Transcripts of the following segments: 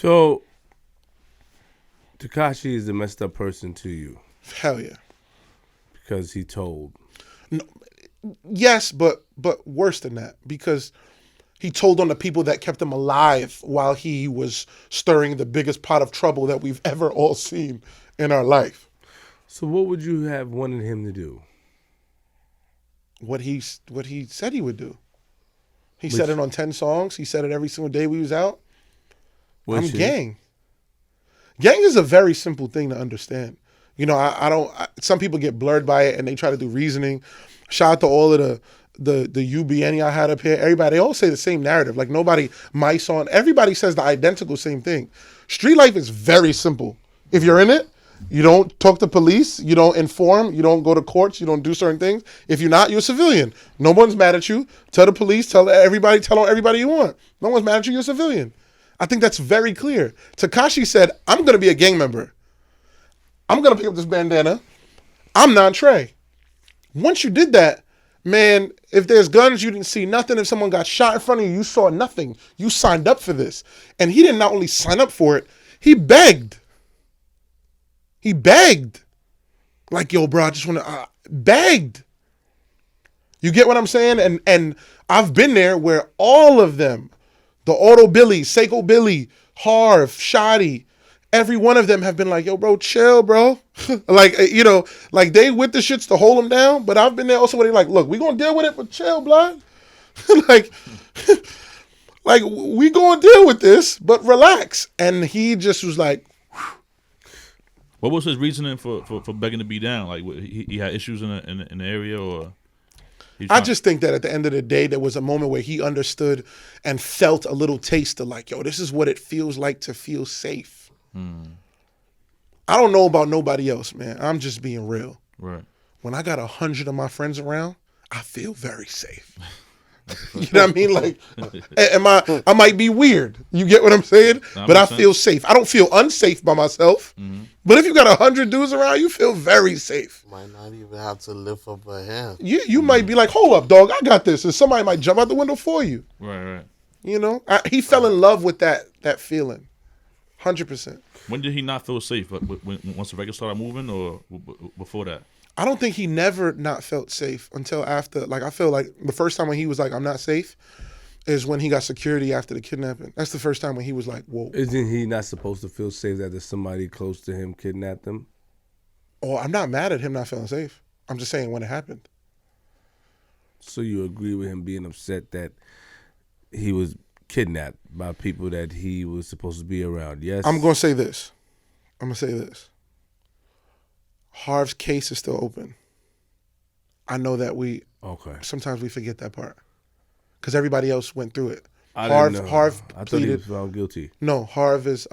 So, Tekashi is a messed up person to you Hell yeah. because he told. No, yes, but worse than that, because he told on the people that kept him alive while he was stirring the biggest pot of trouble that we've ever all seen in our life. So, what would you have wanted him to do? What he said he would do. He said it on 10 songs. He said it every single day we was out. I'm gang. Gang is a very simple thing to understand. You know, I don't. Some people get blurred by it and they try to do reasoning. Shout out to all of the UBN I had up here. Everybody, they all say the same narrative. Like nobody mice on. Everybody says the identical same thing. Street life is very simple. If you're in it, you don't talk to police, you don't inform, you don't go to courts, you don't do certain things. If you're not, you're a civilian. No one's mad at you. Tell the police, tell on everybody you want. No one's mad at you, you're a civilian. I think that's very clear. Tekashi said, I'm going to be a gang member. I'm going to pick up this bandana. I'm not Trey. Once you did that, man, if there's guns, you didn't see nothing. If someone got shot in front of you, you saw nothing. You signed up for this. And he didn't not only sign up for it, he begged. He begged. Like, yo, bro, I just want to, begged. You get what I'm saying? And I've been there where all of them, the Auto Billy, Seiko Billy, Harv, Shotty, every one of them have been like, yo, bro, chill, bro. Like, you know, like they with the shits to hold them down. But I've been there also where they like, look, we going to deal with it, but chill, blood. like we going to deal with this, but relax. And he just was like, what was his reasoning for begging to be down? Like he had issues in the area, or? I just think that at the end of the day, there was a moment where he understood and felt a little taste of like, yo, this is what it feels like to feel safe. I don't know about nobody else, man. I'm just being real. Right. When I got 100 of my friends around, I feel very safe. You know what I mean? Like, I might be weird. You get what I'm saying? But I feel safe. I don't feel unsafe by myself. Mm-hmm. But if you got 100 dudes around, you feel very safe. Might not even have to lift up a hand. You might be like, hold up, dog, I got this. And somebody might jump out the window for you. Right. You know? He fell in love with that feeling. 100%. When did he not feel safe? Once the record started moving, or before that? I don't think he never not felt safe until after. Like, I feel like the first time when he was like, I'm not safe, is when he got security after the kidnapping. That's the first time when he was like, whoa. Isn't he not supposed to feel safe that somebody close to him kidnapped him? Oh, I'm not mad at him not feeling safe. I'm just saying when it happened. So you agree with him being upset that he was kidnapped by people that he was supposed to be around? Yes. I'm going to say this. Harv's case is still open. I know that sometimes we forget that part because everybody else went through it. Harv I pleaded. thought he was found guilty. No, Harv is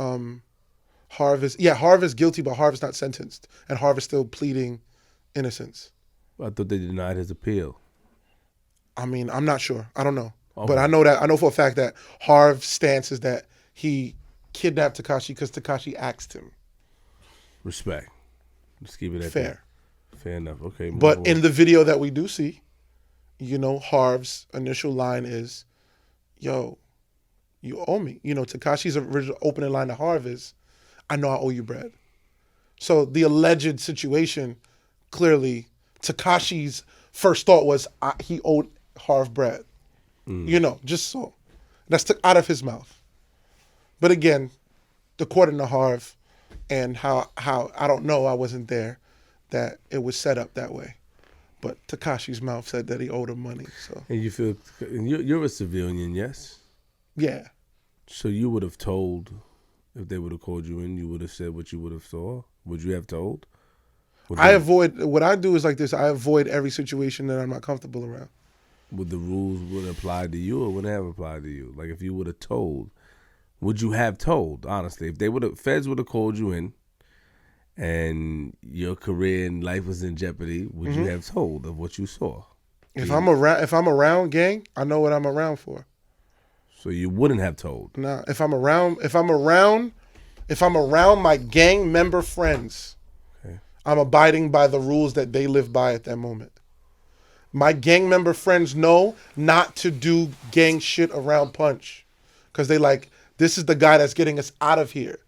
guilty, but Harv is not sentenced, and Harv is still pleading innocence. I thought they denied his appeal. I mean, I'm not sure. I don't know, Okay. but I know for a fact that Harv's stance is that he kidnapped Tekashi because Tekashi asked him. Respect. Let's keep it at fair. That. Fair enough. Okay. But in the video that we do see, you know, Harv's initial line is, yo, you owe me. You know, Tekashi's original opening line to Harv is, I know I owe you bread. So the alleged situation, clearly, Tekashi's first thought was he owed Harv bread. You know, just so. That's out of his mouth. But again, according to Harv, and how I don't know, I wasn't there, that it was set up that way. But Tekashi's mouth said that he owed him money. So. And you feel, you're a civilian, yes? Yeah. So you would have told, if they would have called you in, you would have said what you would have saw? Would you have told? What I do is like this, I avoid every situation that I'm not comfortable around. Would the rules would apply to you or would they have applied to you? Like if you would have told, would you have told, honestly? If they feds would have called you in and your career and life was in jeopardy, would you have told of what you saw? If I'm around gang, I know what I'm around for. So you wouldn't have told? Nah, if I'm around my gang member friends, okay, I'm abiding by the rules that they live by at that moment. My gang member friends know not to do gang shit around Punch. Because they like, This is the guy that's getting us out of here.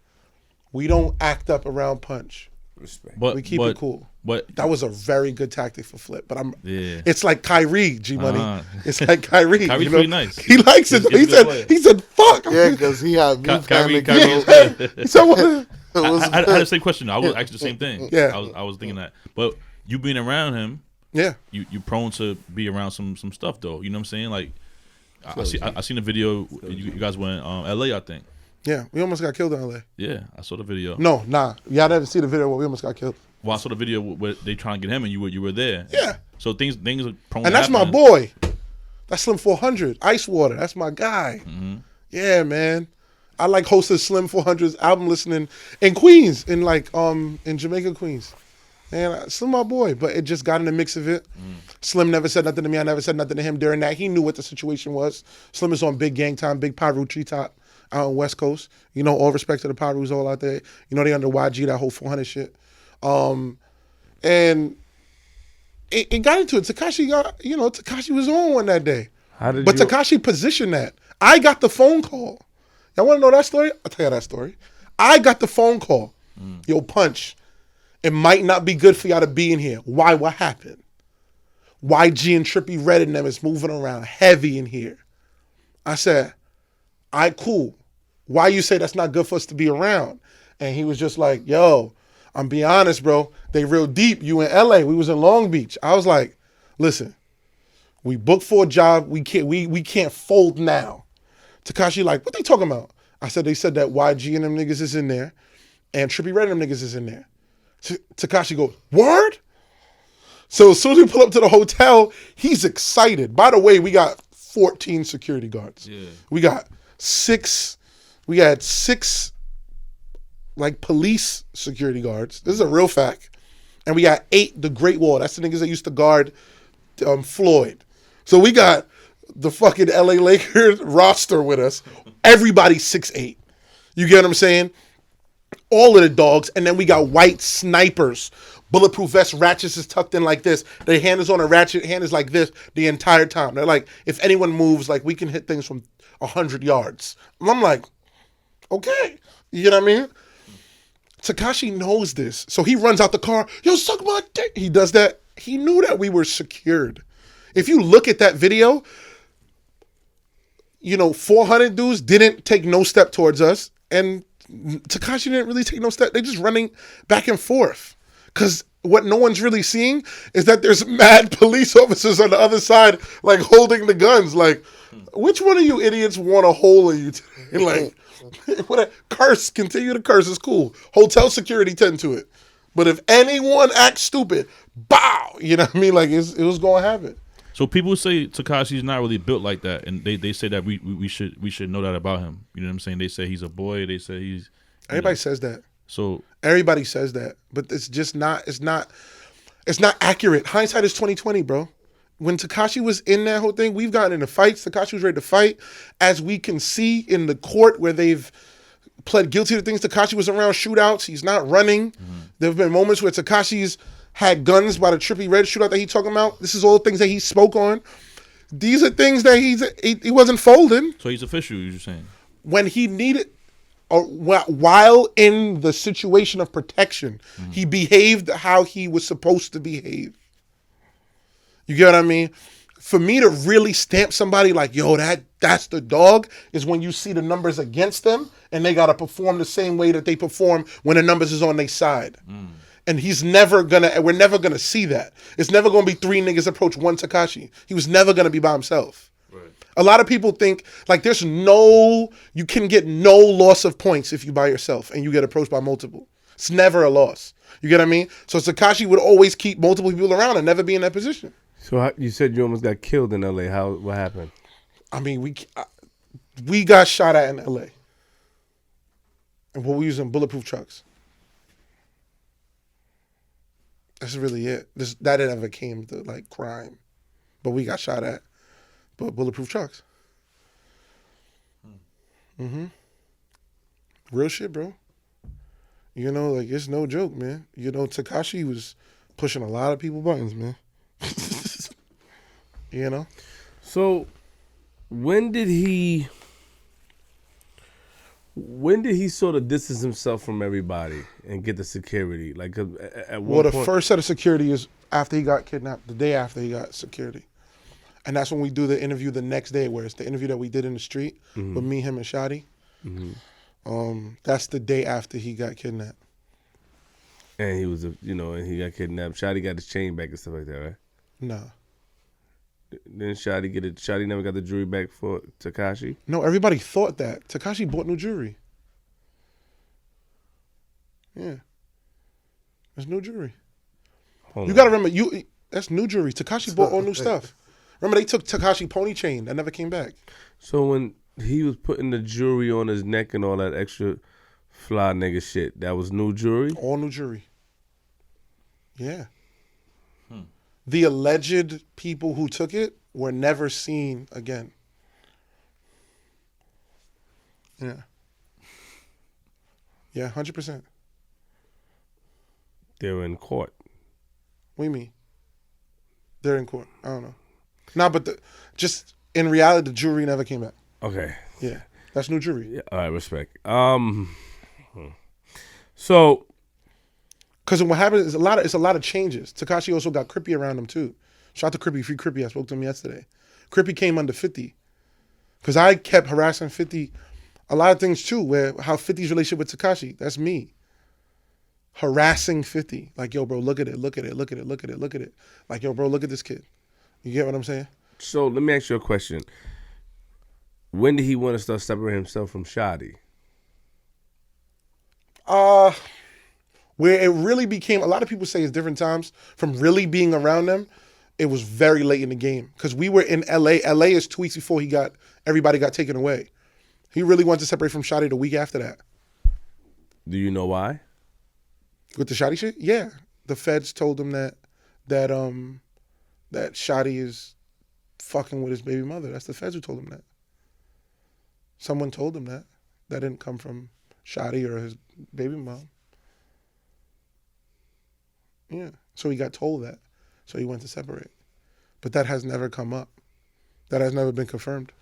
We don't act up around Punch. Respect. We keep it cool. But that was a very good tactic for Flip. But yeah. It's like Kyrie, G Money. It's like Kyrie. Kyrie's pretty nice. He likes it. He said, "Fuck." Yeah, because he had me Kyrie. So I had the same question. I was actually the same thing. Yeah. I was thinking that. But you being around him, yeah, you prone to be around some stuff though. You know what I'm saying? Like I seen a video. You guys went L.A. I think. Yeah, we almost got killed in L.A. Yeah, I saw the video. No, nah, y'all didn't see the video where we almost got killed. Well, I saw the video where they trying to get him, and you were there. Yeah. So things are prone. And to that's happening. my boy. That's Slim 400, Ice Water. That's my guy. Mm-hmm. Yeah, man. I like hosted Slim 400's album listening in Queens, in Jamaica, Queens. And Slim my boy, but it just got in the mix of it. Slim never said nothing to me. I never said nothing to him during that. He knew what the situation was. Slim is on big gang time, big Pyru treetop out on West Coast. You know, all respect to the Pyrus all out there. You know, they under YG, that whole 400 shit. And it got into it. Tekashi was on one that day. Tekashi positioned that. I got the phone call. Y'all want to know that story? I'll tell you that story. I got the phone call. Yo, Punch, it might not be good for y'all to be in here. Why? What happened? YG and Trippie Redd and them is moving around heavy in here. I said, cool. Why you say that's not good for us to be around? And he was just like, yo, I'm being honest, bro. They real deep. You in LA. We was in Long Beach. I was like, listen, we booked for a job. We can't fold now. Tekashi like, what they talking about? I said, they said that YG and them niggas is in there and Trippie Redd and them niggas is in there. Tekashi goes, word? So as soon as we pull up to the hotel, he's excited. By the way, we got 14 security guards. Yeah. We had six like police security guards. This is a real fact. And we got 8 the Great Wall. That's the niggas that used to guard Floyd. So we got the fucking LA Lakers roster with us. Everybody's 6'8". You get what I'm saying? All of the dogs. And then we got white snipers. Bulletproof vest, ratchets is tucked in like this. Their hand is on a ratchet, hand is like this the entire time. They're like, if anyone moves, like we can hit things from 100 yards. And I'm like, okay. You know what I mean? Tekashi knows this. So he runs out the car. Yo, suck my dick. He does that. He knew that we were secured. If you look at that video, 400 dudes didn't take no step towards us. And Tekashi didn't really take no step. They're just running back and forth. Because what no one's really seeing is that there's mad police officers on the other side, like, holding the guns. Like, which one of you idiots want a hole in you today? Like, curse, continue to curse. It's cool. Hotel security tend to it. But if anyone acts stupid, bow! You know what I mean? Like, it was going to happen. So people say Tekashi's not really built like that, and they say that we should know that about him. You know what I'm saying? They say he's a boy. They say he's... Everybody says that. So everybody says that, but it's just not. It's not accurate. Hindsight is 20/20, bro. When Tekashi was in that whole thing, we've gotten into fights. Tekashi was ready to fight, as we can see in the court where they've pled guilty to things. Tekashi was around shootouts. He's not running. There have been moments where Tekashi's had guns by the Trippie Redd shootout that he's talking about. This is all things that he spoke on. These are things that he wasn't folding. So he's official. You're saying when he needed. While in the situation of protection, he behaved how he was supposed to behave. You get what I mean? For me to really stamp somebody like, yo, that's the dog, is when you see the numbers against them and they got to perform the same way that they perform when the numbers is on their side. And we're never going to see that. It's never going to be 3 niggas approach one Tekashi. He was never going to be by himself. A lot of people think like you can get no loss of points if you by yourself and you get approached by multiple. It's never a loss. You get what I mean? So Tekashi would always keep multiple people around and never be in that position. So you said you almost got killed in LA. What happened? I mean, we got shot at in LA. And we were using bulletproof trucks. That's really it. That never came to like crime. But we got shot at. But bulletproof trucks. Real shit, bro. It's no joke, man. Tekashi was pushing a lot of people's buttons, man. So, when did he When did he sort of distance himself from everybody and get the security? Like at Well, one the point, first set of security is after he got kidnapped, the day after he got security. And that's when we do the interview the next day, where it's the interview that we did in the street with me, him, and Shadi. That's the day after he got kidnapped. and he was, and he got kidnapped. Shotty got his chain back and stuff like that, right? Nah. Then Shotty get it. Shotty never got the jewelry back for Tekashi. No, everybody thought that. Tekashi bought new jewelry. Yeah. There's new jewelry. You got to remember, that's new jewelry. Tekashi bought all new stuff. Remember, they took Tekashi pony chain. That never came back. So when he was putting the jewelry on his neck and all that extra fly nigga shit, that was new jewelry? All new jewelry. Yeah. The alleged people who took it were never seen again. Yeah. Yeah, 100%. They were in court. What do you mean? They're in court. I don't know. Nah, but just in reality, the jewelry never came back. Okay. Yeah. That's new jewelry. Yeah, all right, respect. So, because what happens is it's a lot of changes. Tekashi also got Crippy around him too. Shout out to Crippy, Free Crippy. I spoke to him yesterday. Crippy came under 50. Because I kept harassing 50 a lot of things too, how 50's relationship with Tekashi. That's me. Harassing 50. Like, yo, bro, look at it, look at it, look at it, look at it, look at it. Like, yo, bro, look at this kid. You get what I'm saying? So let me ask you a question. When did he want to start separating himself from Shadi? Where it really became, a lot of people say it's different times, from really being around them, it was very late in the game. Because we were in LA. LA is 2 weeks before everybody got taken away. He really wanted to separate from Shadi the week after that. Do you know why? With the Shadi shit? Yeah. The feds told him that Shadi is fucking with his baby mother. That's the feds who told him that. Someone told him that. That didn't come from Shadi or his baby mom. Yeah. So he got told that. So he went to separate. But that has never come up. That has never been confirmed.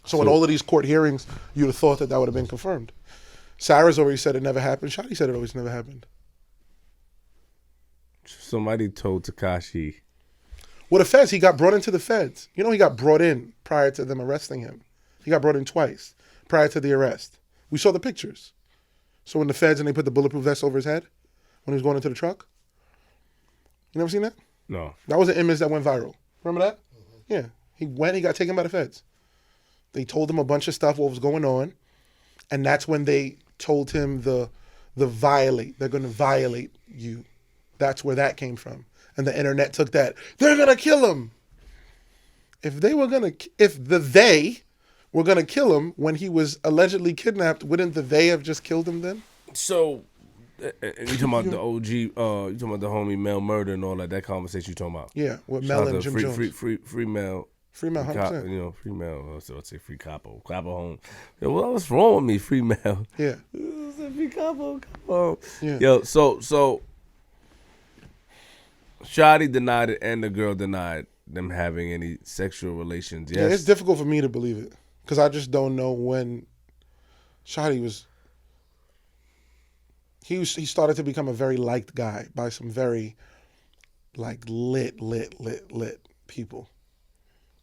So in all of these court hearings, you'd have thought that would have been confirmed. Sarah's already said it never happened. Shadi said it always never happened. Somebody told Tekashi. Well, the feds, he got brought into the feds. You know, he got brought in prior to them arresting him. He got brought in twice prior to the arrest. We saw the pictures. So when the feds and they put the bulletproof vest over his head when he was going into the truck. You never seen that? No. That was an image that went viral. Remember that? Yeah. He got taken by the feds. They told him a bunch of stuff, what was going on. And that's when they told him the violate. They're going to violate you. That's where that came from. And the internet took that. They're going to kill him. If they were going to kill him when he was allegedly kidnapped, wouldn't the they have just killed him then? So, you talking about the OG, you talking about the homie Mel Murder and all that conversation you talking about? Yeah, with Mel and Jim Jones. Free Mel. Free Mel, 100%. Free Mel. Let's say free Capo. Capo home. Yo, what's wrong with me? Free Mel. Yeah. Free Capo. Yeah. Yo, so Shadi denied it and the girl denied them having any sexual relations. Yes. Yeah, it's difficult for me to believe it because I just don't know when Shadi was. He started to become a very liked guy by some very like lit people.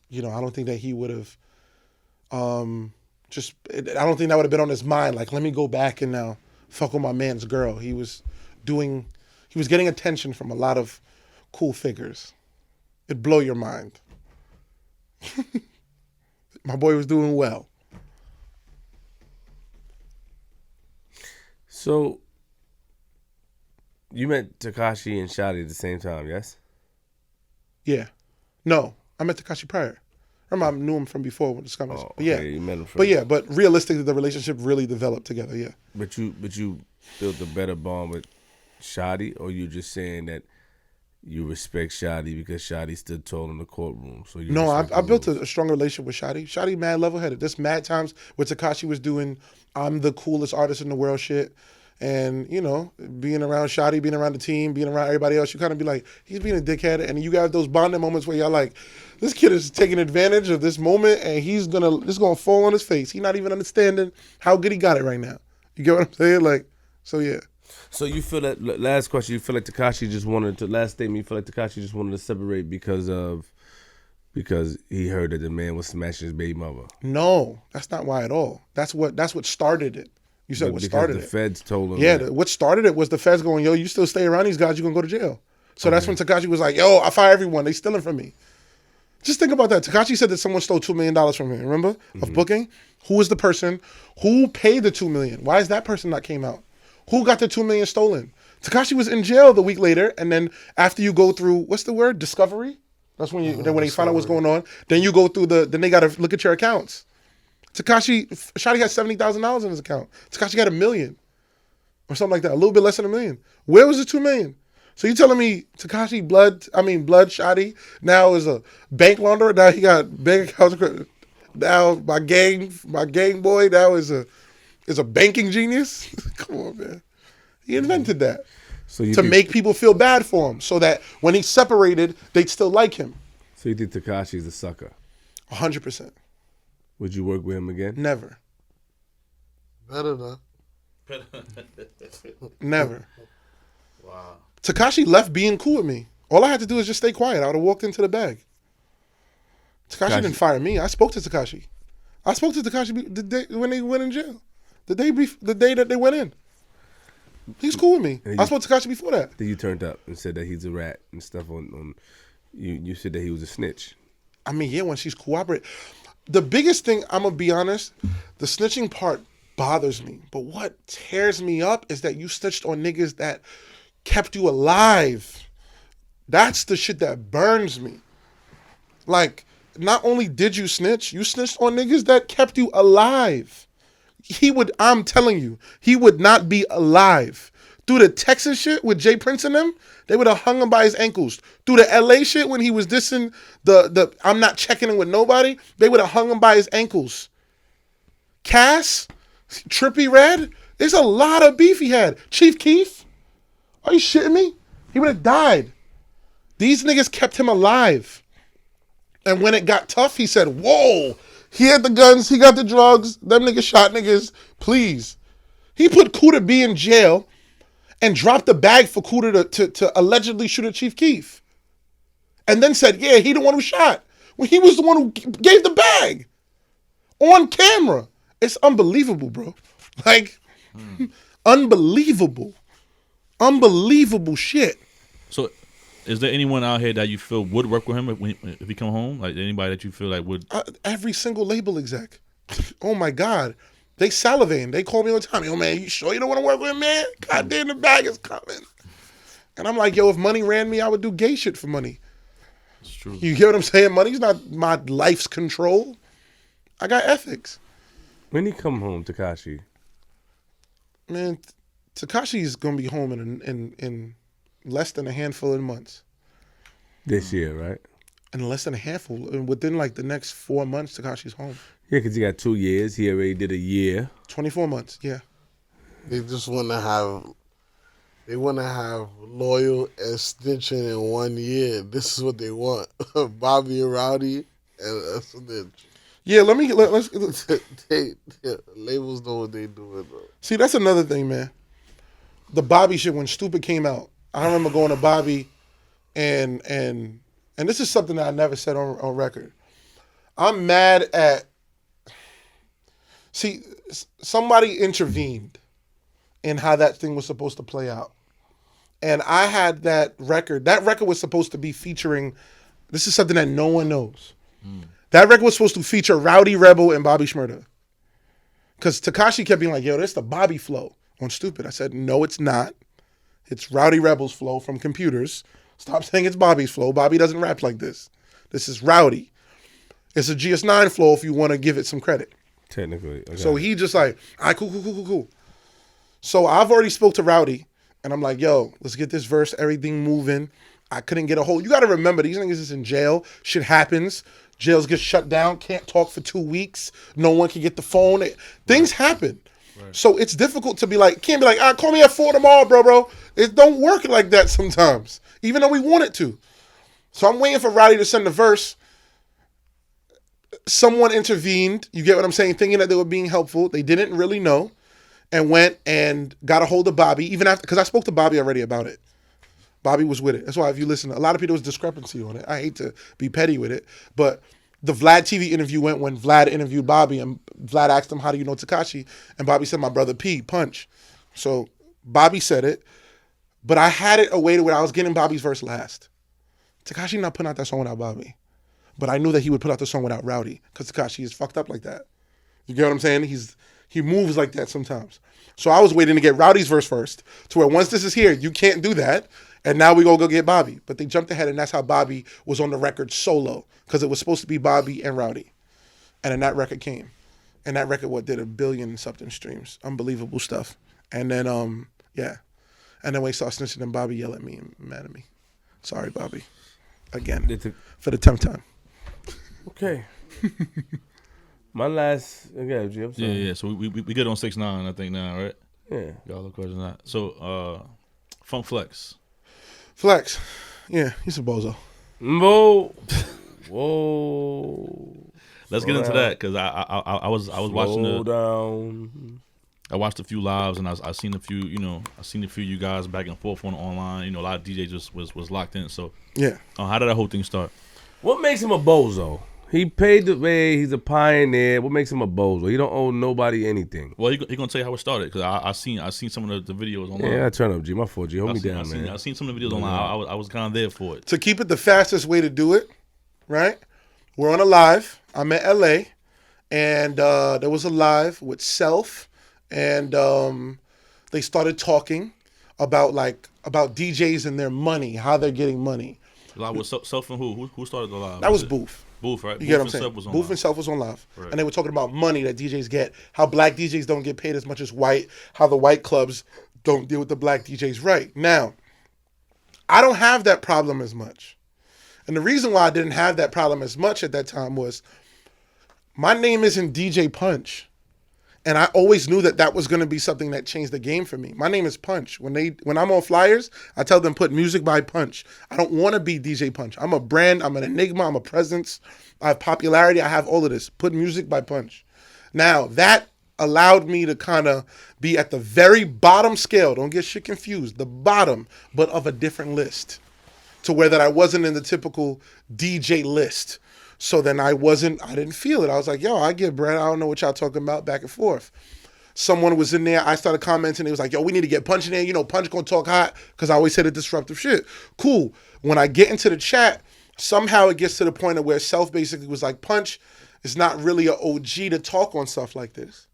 You know, I don't think that he would have I don't think that would have been on his mind. Like, let me go back and now fuck with my man's girl. He was getting attention from a lot of cool figures. It'd blow your mind. My boy was doing well. So, you met Tekashi and Shadi at the same time, yes? Yeah. No, I met Tekashi prior. Remember, I knew him from before with the Scummers. Oh, but yeah, you met him from. But realistically, the relationship really developed together. Yeah. But you built a better bond with Shadi, or you just saying that you respect Shadi because Shadi stood tall in the courtroom? So you no, I built a strong relationship with Shadi. Shadi mad level headed. There's mad times where Tekashi was doing I'm the coolest artist in the world shit, and being around Shotty, being around the team, being around everybody else, you kind of be like, he's being a dickhead, and you got those bonding moments where y'all like, this kid is taking advantage of this moment, and this gonna fall on his face. He's not even understanding how good he got it right now. You get what I'm saying? Like, so yeah. So you feel that, last question, you feel like Tekashi just wanted to, last statement, you feel like Tekashi just wanted to separate because he heard that the man was smashing his baby mother? No, that's not why at all. That's what started it. You said what started it. The feds told him. Yeah, what started it was the feds going, yo, you still stay around these guys, you're going to go to jail. So that's when Tekashi was like, yo, I fire everyone. They stealing from me. Just think about that. Tekashi said that someone stole $2 million from him, remember? Of booking. Who was the person? Who paid the $2 million? Why is that person not came out? Who got the $2 million stolen? Tekashi was in jail the week later, and then after you go through, what's the word? Discovery? That's when when they find out what's going on. Then you go through then they got to look at your accounts. Shotty had $70,000 in his account. Tekashi got $1 million or something like that, a little bit less than $1 million. Where was the $2 million? So you telling me Tekashi Blood Shotty now is a bank launderer? Now he got bank accounts. Now my gang boy now is a banking genius. Come on, man. He invented that to make people feel bad for him, so that when he separated, they'd still like him. So you think Tekashi's a sucker? 100%. Would you work with him again? Never. Better not. Never. Wow. Tekashi left being cool with me. All I had to do is just stay quiet. I would have walked into the bag. Tekashi didn't fire me. I spoke to Tekashi. I spoke to Tekashi the day when they went in jail. The day that they went in. He's cool with me. I spoke to Tekashi before that. Then you turned up and said that he's a rat and stuff on you said that he was a snitch. I mean, yeah, when she's cooperating. The biggest thing, I'm going to be honest, the snitching part bothers me. But what tears me up is that you snitched on niggas that kept you alive. That's the shit that burns me. Like, not only did you snitched on niggas that kept you alive. I'm telling you, he would not be alive. Through the Texas shit with Jay Prince and them, they would have hung him by his ankles. Through the LA shit when he was dissing the I'm not checking in with nobody, they would have hung him by his ankles. Cass, Trippie Redd, there's a lot of beef he had. Chief Keef, are you shitting me? He would have died. These niggas kept him alive. And when it got tough, he said, whoa, he had the guns, he got the drugs, them niggas shot niggas, please. He put Kuda B in jail and dropped the bag for Kuda to allegedly shoot at Chief Keef. And then said, yeah, he the one who shot. When he was the one who gave the bag. On camera. It's unbelievable, bro. Like, unbelievable. Unbelievable shit. So, is there anyone out here that you feel would work with him if he come home? Like, anybody that you feel like would? Every single label exec. Oh, my God. They salivating. They call me all the time. Yo, man, you sure you don't want to work with him, man? God damn, the bag is coming. And I'm like, yo, if money ran me, I would do gay shit for money. It's true. You get what I'm saying? Money's not my life's control. I got ethics. When he come home, Tekashi? Man, Tekashi is going to be home in less than a handful of months. This year, right? In less than a handful. Within like the next 4 months, Tekashi's home. Yeah, because he got 2 years. He already did a year. 24 months, yeah. They just want to have... They want to have loyal and snitching in 1 year. This is what they want. Bobby and Rowdy and a snitch. Yeah, let's labels know what they doing, though. See, that's another thing, man. The Bobby shit, when Stupid came out, I remember going to Bobby and this is something that I never said on record. I'm mad at... See, somebody intervened in how that thing was supposed to play out. And I had that record. That record was supposed to be featuring... This is something that no one knows. That record was supposed to feature Rowdy Rebel and Bobby Shmurda. Because Tekashi kept being like, yo, this the Bobby flow on Stupid. I said, no, it's not. It's Rowdy Rebel's flow from Computers. Stop saying it's Bobby's flow. Bobby doesn't rap like this. This is Rowdy. It's a GS9 flow if you want to give it some credit. Technically. Okay. So he just like, all right, cool. So I've already spoke to Rowdy, and I'm like, yo, let's get this verse, everything moving. I couldn't get a hold. You got to remember, these niggas is in jail. Shit happens. Jails get shut down. Can't talk for 2 weeks. No one can get the phone. Things happen. Right. So it's difficult to be like, can't be like, call me at 4 tomorrow, bro. It don't work like that sometimes, even though we want it to. So I'm waiting for Roddy to send the verse. Someone intervened, you get what I'm saying, thinking that they were being helpful. They didn't really know, and went and got a hold of Bobby, even after, because I spoke to Bobby already about it. Bobby was with it. That's why if you listen, a lot of people, there was discrepancy on it. I hate to be petty with it, but the Vlad TV interview went when Vlad interviewed Bobby, and Vlad asked him, how do you know Tekashi? And Bobby said, my brother P, Punch. So Bobby said it, but I had it a way to where I was getting Bobby's verse last. Tekashi not putting out that song without Bobby. But I knew that he would put out the song without Rowdy, because Tekashi is fucked up like that. You get what I'm saying? He moves like that sometimes. So I was waiting to get Rowdy's verse first, to where once this is here, you can't do that. And now we go get Bobby. But they jumped ahead, and that's how Bobby was on the record solo, because it was supposed to be Bobby and Rowdy. And then that record came. And that record, did 1 billion and something streams. Unbelievable stuff. And then, yeah. And then when he saw snitching, and Bobby yelled at me and mad at me. Sorry, Bobby. Again. For the 10th time. Okay. My last, okay, G, I'm sorry. Yeah. So we good on 6ix9ine, I think now, right? Yeah. Got all the questions out. So, Funk Flex. Flex. Yeah, he's a bozo. Whoa. Let's get into that, because I was watching Slow down. I watched a few lives, and I seen a few, of you guys back and forth on online. A lot of DJs just was locked in. So yeah. How did that whole thing start? What makes him a bozo? He paid the way. He's a pioneer. What makes him a bozo? He don't owe nobody anything. Well, he gonna tell you how it started, because I seen some of the videos online. Yeah, turn up, G. My fault, G. Hold me down, man. I seen some of the videos online. I was kind of there for it. To keep it the fastest way to do it, right? We're on a live. I'm at LA, and there was a live with Self, and they started talking about DJs and their money, how they're getting money. Live with Self and who started the live? That was Booth. Booth, right? You get what I'm saying? Booth and Self was on live. Right. And they were talking about money that DJs get, how black DJs don't get paid as much as white, how the white clubs don't deal with the black DJs right. Now, I don't have that problem as much. And the reason why I didn't have that problem as much at that time was my name isn't DJ Punch. And I always knew that was going to be something that changed the game for me. My name is Punch. When I'm on flyers, I tell them put music by Punch. I don't want to be DJ Punch. I'm a brand. I'm an enigma. I'm a presence. I have popularity. I have all of this. Put music by Punch. Now, that allowed me to kind of be at the very bottom scale. Don't get shit confused. The bottom, but of a different list. To where that I wasn't in the typical DJ list. So then I didn't feel it. I was like, yo, I get bread. I don't know what y'all talking about, back and forth. Someone was in there. I started commenting. It was like, yo, we need to get Punch in there. Punch gonna talk hot, because I always say the disruptive shit. Cool. When I get into the chat, somehow it gets to the point of where Self basically was like, Punch is not really an OG to talk on stuff like this.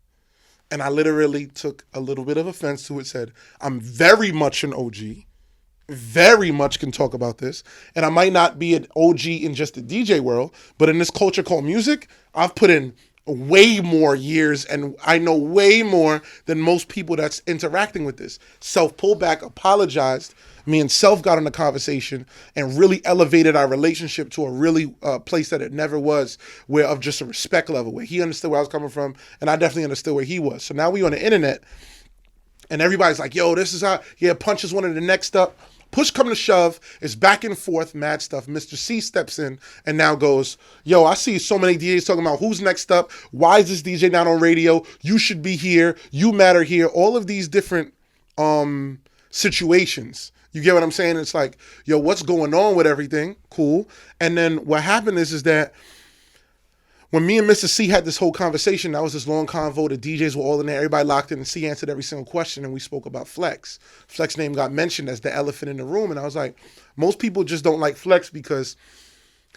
And I literally took a little bit of offense to it, said, I'm very much an OG. Very much can talk about this, and I might not be an OG in just the DJ world, but in this culture called music, I've put in way more years, and I know way more than most people that's interacting with this. Self pulled back, apologized. Me and Self got in a conversation and really elevated our relationship to a really place that it never was, where of just a respect level, where he understood where I was coming from, and I definitely understood where he was. So now we on the internet, and everybody's like, yo, this is how, yeah, Punch is one of the next up. Push come to shove, it's back and forth, mad stuff. Mr. C steps in and now goes, yo, I see so many DJs talking about who's next up. Why is this DJ not on radio? You should be here. You matter here. All of these different situations. You get what I'm saying? It's like, yo, what's going on with everything? Cool. And then what happened is that when me and Mr. C had this whole conversation, that was this long convo, the DJs were all in there, everybody locked in, and C answered every single question, and we spoke about Flex. Flex's name got mentioned as the elephant in the room, and I was like, most people just don't like Flex because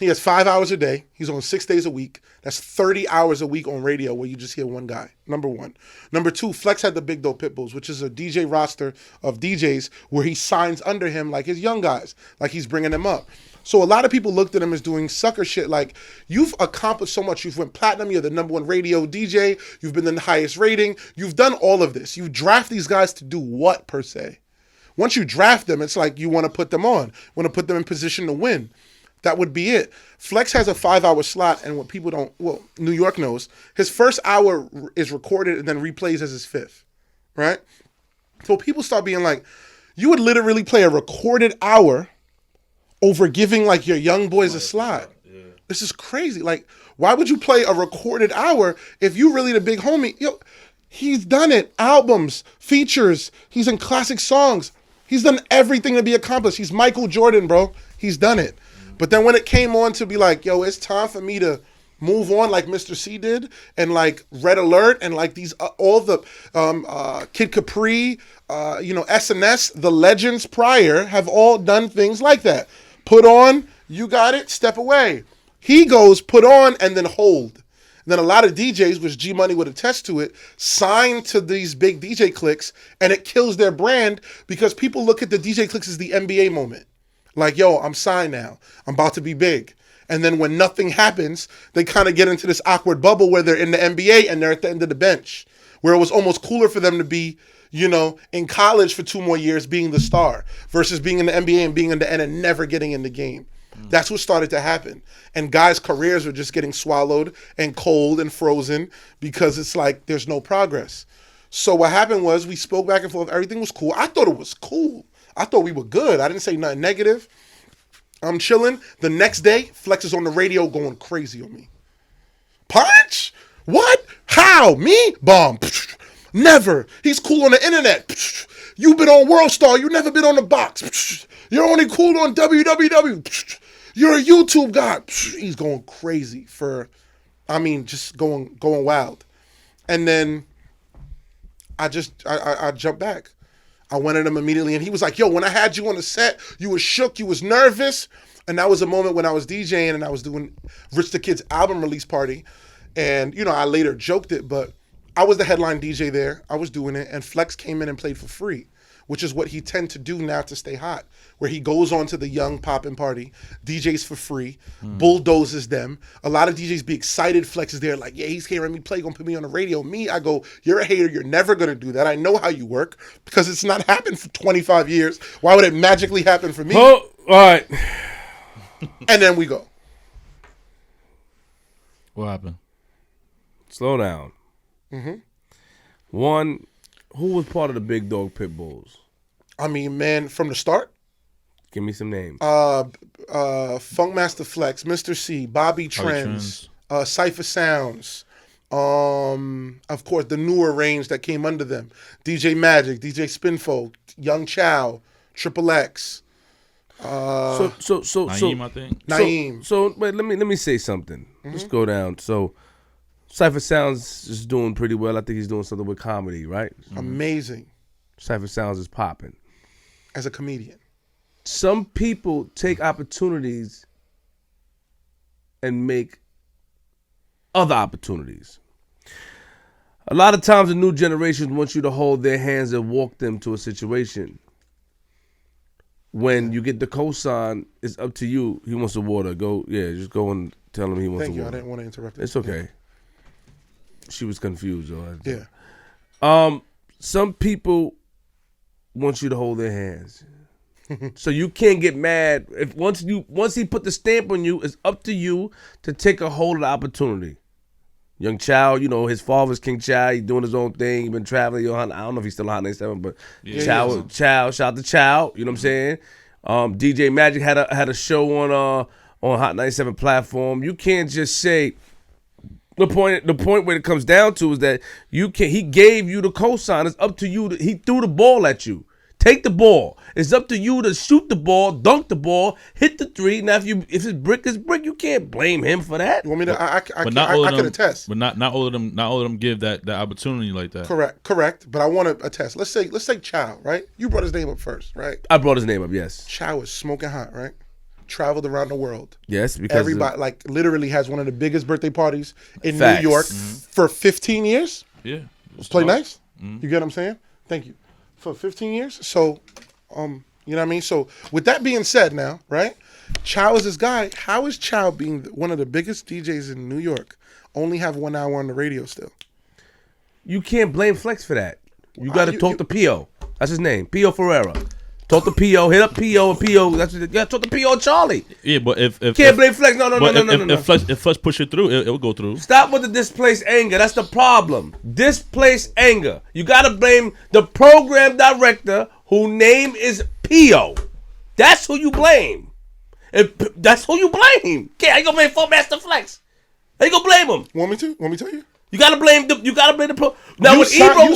he has 5 hours a day. He's on 6 days a week. That's 30 hours a week on radio where you just hear one guy, number one. Number two, Flex had the Big Dope Pitbulls, which is a DJ roster of DJs where he signs under him like his young guys, like he's bringing them up. So a lot of people looked at him as doing sucker shit like, you've accomplished so much. You've went platinum. You're the number one radio DJ. You've been the highest rating. You've done all of this. You draft these guys to do what, per se? Once you draft them, it's like you want to put them on. Want to put them in position to win. that would be it. Flex has a 5-hour slot, and what people don't, well, New York knows, his first hour is recorded and then replays as his fifth, right? So people start being like, you would literally play a recorded hour over giving like your young boys a slot. Yeah. This is crazy. Like, why would you play a recorded hour if you really the big homie? Yo, he's done it. Albums, features. He's in classic songs. He's done everything to be accomplished. He's Michael Jordan, bro. He's done it. But then when it came on to be like, yo, it's time for me to move on like Mr. C did, and like Red Alert, and like these, all the Kid Capri, SNS, the legends prior have all done things like that. Put on, you got it, step away. He goes, put on, and then hold. And then a lot of DJs, which G Money would attest to it, sign to these big DJ cliques, and it kills their brand because people look at the DJ cliques as the NBA moment. Like, yo, I'm signed now. I'm about to be big. And then when nothing happens, they kind of get into this awkward bubble where they're in the NBA and they're at the end of the bench, where it was almost cooler for them to be, in college for 2 more years being the star versus being in the NBA and being in the end and never getting in the game. That's what started to happen. And guys' careers were just getting swallowed and cold and frozen because it's like there's no progress. So what happened was we spoke back and forth. Everything was cool. I thought it was cool. I thought we were good. I didn't say nothing negative. I'm chilling. The next day, Flex is on the radio going crazy on me. Punch? What? How? Me? Bomb. Never. He's cool on the internet. You've been on World Star. You've never been on the box. You're only cool on www. You're a YouTube guy. He's going crazy just going wild. And then I jumped back. I went at him immediately, and he was like, yo, when I had you on the set, you was shook, you was nervous. And that was a moment when I was DJing and I was doing Rich the Kid's album release party. And, I later joked it, but I was the headline DJ there. I was doing it, and Flex came in and played for free, which is what he tend to do now to stay hot, where he goes on to the young poppin' party, DJs for free, bulldozes them. A lot of DJs be excited. Flex is there like, yeah, he's hearing me play, gonna put me on the radio. Me, I go, you're a hater. You're never gonna do that. I know how you work because it's not happened for 25 years. Why would it magically happen for me? Oh, all right. And then we go. What happened? Slow down. Mm-hmm. One, who was part of the Big Dog Pit Bulls? I mean, man, from the start. Give me some names. Funkmaster Flex, Mr. C, Bobby Trends, Cypher Sounds, of course the newer range that came under them, DJ Magic, DJ Spinfolk, Young Chow, Triple X. Naeem, I think. Naeem. So wait, let me say something. Let's go down. So Cypher Sounds is doing pretty well. I think he's doing something with comedy, right? Amazing. Cypher Sounds is popping. As a comedian. Some people take opportunities and make other opportunities. A lot of times the new generation wants you to hold their hands and walk them to a situation. When you get the cosign, it's up to you. He wants the water. Just go and tell him he wants the water. Thank you. I didn't want to interrupt. It's okay. Yeah. She was confused, though. Yeah. Some people want you to hold their hands. So you can't get mad. If once he put the stamp on you, it's up to you to take a hold of the opportunity. Young Chow, his father's King Chow. He's doing his own thing. He's been traveling. I don't know if he's still on Hot 97, but Chow, shout out to Chow. You know what I'm saying? DJ Magic had a show on Hot 97 platform. You can't just say the point where it comes down to is that he gave you the cosign. It's up to you. He threw the ball at you. Take the ball. It's up to you to shoot the ball, dunk the ball, hit the three. Now, if it's brick, it's brick. You can't blame him for that. You want me to? I can attest. But not all of them give that opportunity like that. Correct. But I want to attest. Let's say Chow, right? You brought his name up first, right? I brought his name up. Yes. Chow is smoking hot, right? Traveled around the world. Yes, because everybody literally has one of the biggest birthday parties in Facts. New York for 15 years. Yeah. Play nice. You get what I'm saying? Thank you. For 15 years. So, you know what I mean? So, with that being said now, right? Chow is this guy. How is Chow, being one of the biggest DJs in New York, only have 1 hour on the radio still? You can't blame Flex for that. You got to talk to P.O. That's his name. P.O. Ferreira. Talk to PO, hit up PO and PO. Talk to PO and Charlie. Yeah, but if Can't blame Flex. No. If Flex push it through, it will go through. Stop with the displaced anger. That's the problem. Displaced anger. You gotta blame the program director whose name is PO. That's who you blame. That's who you blame. How you gonna blame Funk Master Flex? How you gonna blame him? Want me to? Want me to tell you? You gotta blame the pro. Now you with Ebro,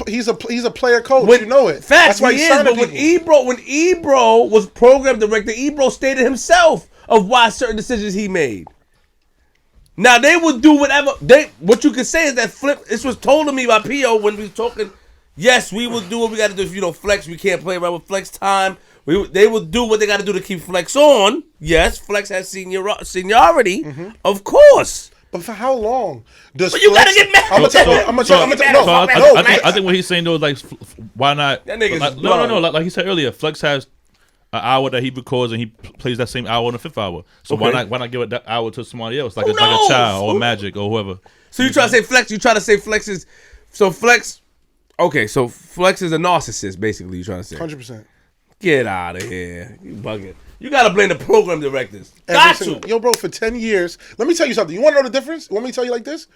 he's a player coach. You know it. Facts, that's why he is. But when Ebro was program director, Ebro stated himself of why certain decisions he made. Now they would do whatever what you could say is that this was told to me by PO when we was talking. Yes, we will do what we got to do. If Flex, we can't play around with Flex time. They will do what they got to do to keep Flex on. Yes, Flex has seniority, of course. But for how long? But you gotta get mad. I think what he's saying though is like, why not? That nigga's no. Like he said earlier, Flex has an hour that he records and he plays that same hour in the 5th hour. So why not give that hour to somebody else, like a Child or a Magic or whoever? So you try to say Flex? You try to say Flex is so Flex? Okay, so Flex is a narcissist, basically. You trying to say? 100%. Get out of here, you bugging. You gotta blame the program directors. Yo, bro, for 10 years, let me tell you something. You want to know the difference? Want me to tell you like this?